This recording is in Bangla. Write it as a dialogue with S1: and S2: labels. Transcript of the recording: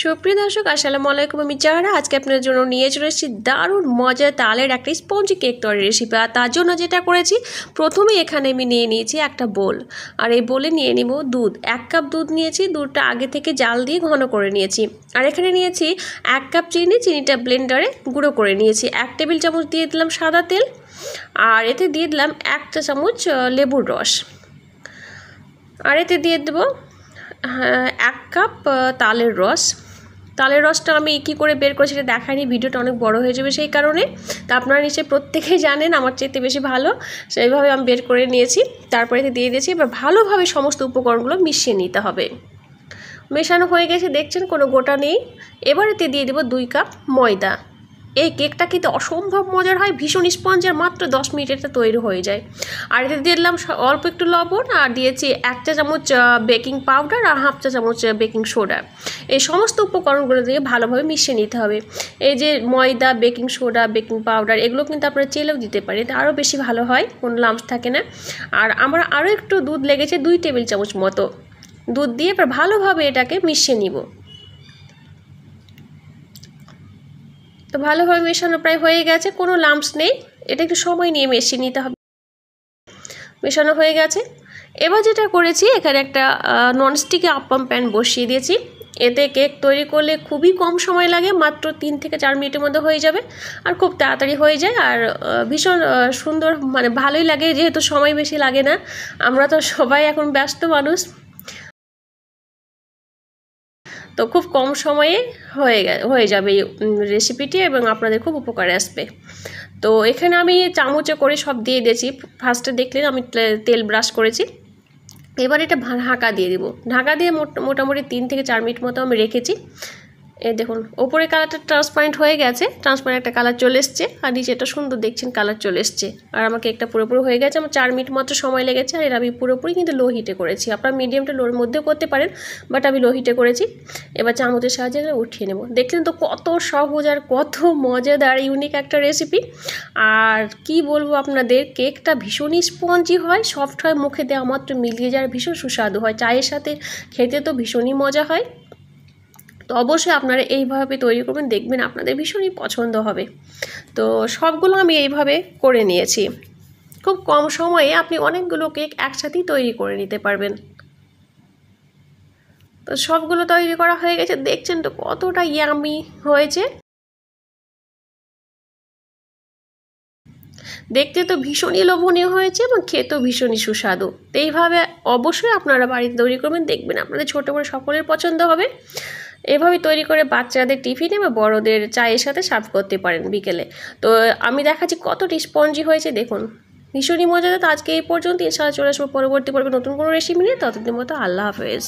S1: সুপ্রিয় দর্শক, আসসালামু আলাইকুম। আমি জাহরা। আজকে আপনাদের জন্য নিয়ে চলে এসেছি দারুণ মজার তালের একটা স্পঞ্জি কেক তৈরির রেসিপি। আর তার জন্য যেটা করেছি, প্রথমে এখানে আমি নিয়ে নিয়েছি একটা বোল। আর এই বোলে নিয়ে নিব দুধ। 1 কাপ দুধ নিয়েছি। দুধটা আগে থেকে জাল দিয়ে ঘন করে নিয়েছি। আর এখানে নিয়েছি 1 কাপ চিনি। চিনিটা ব্লেন্ডারে গুঁড়ো করে নিয়েছি। 1 টেবিল চামচ দিয়ে দিলাম সাদা তেল। আর এতে দিয়ে দিলাম 1 চা চামচ লেবুর রস। আর এতে দিয়ে দেবো 1 কাপ তালের রস। তালের রসটা আমি কী করে বের করে সেটা দেখাইনি, ভিডিওটা অনেক বড় হয়ে যাবে সেই কারণে। তা আপনারা নিশ্চয়ই প্রত্যেকেই জানেন, আমার চাইতে বেশি ভালো। সেইভাবে আমি বের করে নিয়েছি। তারপরে এতে দিয়ে দিয়েছি। এবার ভালোভাবে সমস্ত উপকরণগুলো মিশিয়ে নিতে হবে। মেশানো হয়ে গেছে, দেখছেন কোনো গোটা নেই। এবার এতে দিয়ে দেবো 2 কাপ ময়দা। এই কেকটা কিন্তু অসম্ভব মজার হয়, ভীষণ স্পঞ্জ, আর মাত্র 10 মিনিটে এটা তৈরি হয়ে যায়। আর এতে দিয়ে দিলাম অল্প একটু লবণ, আর দিয়েছি 1 চা চামচ বেকিং পাউডার আর 1/2 চা চামচ বেকিং সোডা। এই সমস্ত উপকরণগুলো দিয়ে ভালোভাবে মিশিয়ে নিতে হবে। এই যে ময়দা, বেকিং সোডা, বেকিং পাউডার, এগুলো কিন্তু আপনারা চেলেও দিতে পারেন, এটা আরও বেশি ভালো হয়, কোনো লাম্পস থাকে না। আর আমার আরও একটু দুধ লেগেছে, 2 টেবিল চামচ মতো দুধ দিয়ে এবার ভালোভাবে এটাকে মিশিয়ে নিব। তো ভালোভাবে মেশানো প্রায় হয়ে গেছে, কোনো লাম্পস নেই। এটা একটু সময় নিয়ে মিশিয়ে নিতে হবে। মেশানো হয়ে গেছে। এবার যেটা করেছি, এখানে একটা ননস্টিকে আপ্পাম প্যান বসিয়ে দিয়েছি। এতে কেক তৈরি করলে খুবই কম সময় লাগে, মাত্র 3 থেকে 4 মিনিটের মধ্যে হয়ে যাবে। আর খুব তাড়াতাড়ি হয়ে যায়, আর ভীষণ সুন্দর, মানে ভালোই লাগে, যেহেতু সময় বেশি লাগে না। আমরা তো সবাই এখন ব্যস্ত মানুষ, তো খুব কম সময়ে হয়ে যাবে এই রেসিপিটি, এবং আপনাদের খুব উপকারে আসবে। তো এখানে আমি চামচে করে সব দিয়ে দিয়েছি। ফার্স্টে দেখলেন আমি তেল ব্রাশ করেছি। এবার এটা ঢাকা দিয়ে দিব। ঢাকা দিয়ে মোটামুটি 3 থেকে 4 মিনিট মতো আমি রেখেছি। এই দেখুন, ওপরে কালারটা ট্রান্সপারেন্ট হয়ে গেছে, ট্রান্সপারেন্ট একটা কালার চলে এসছে, আর নিচেটা সুন্দর দেখছেন কালার চলে এসছে। আর আমাকে একটা পুরোপুরি হয়ে গেছে, আমার 4 মিনিট মাত্র সময় লেগেছে। আর এটা আমি পুরোপুরি কিন্তু লো হিটে করেছি। আপনারা মিডিয়ামটা লোর মধ্যেও করতে পারেন, বাট আমি লো হিটে করেছি। এবার চামচের সাহায্যে উঠিয়ে নেব। দেখলেন তো কত সহজ আর কত মজাদার ইউনিক একটা রেসিপি। আর কি বলবো আপনাদের, কেকটা ভীষণই স্পঞ্জি হয়, সফট হয়, মুখে দেওয়া মাত্র মিলিয়ে যায়, ভীষণ সুস্বাদু হয়। চায়ের সাথে খেতে তো ভীষণই মজা হয়। তো অবশ্যই আপনারা এইভাবে তৈরি করবেন, দেখবেন আপনাদের ভীষণই পছন্দ হবে। তো সবগুলো আমি এইভাবে করে নিয়েছি। খুব কম সময়ে আপনি অনেকগুলো কেক একসাথেই তৈরি করে নিতে পারবেন। তো সবগুলো তৈরি করা হয়ে গেছে, দেখছেন তো কতটা ইয়ামি হয়েছে। দেখতে তো ভীষণই লোভনীয় হয়েছে এবং খেতেও ভীষণই সুস্বাদু। তো এইভাবে অবশ্যই আপনারা বাড়িতে তৈরি করবেন, দেখবেন আপনাদের ছোটো বড়ো সকলের পছন্দ হবে। এভাবে তৈরি করে বাচ্চাদের টিফিনে বা বড়দের চায়ের সাথে সার্ভ করতে পারেন বিকেলে। তো আমি দেখাচ্ছি কতটা স্পঞ্জি হয়েছে, দেখুন ভীষণই মজাদার। তো আজকে এই পর্যন্ত, ইনশাআল্লাহ চলে আসবো পরবর্তী পর্বে নতুন কোনো রেসিপি নিয়ে। ততদিন মতো আল্লাহ হাফেজ।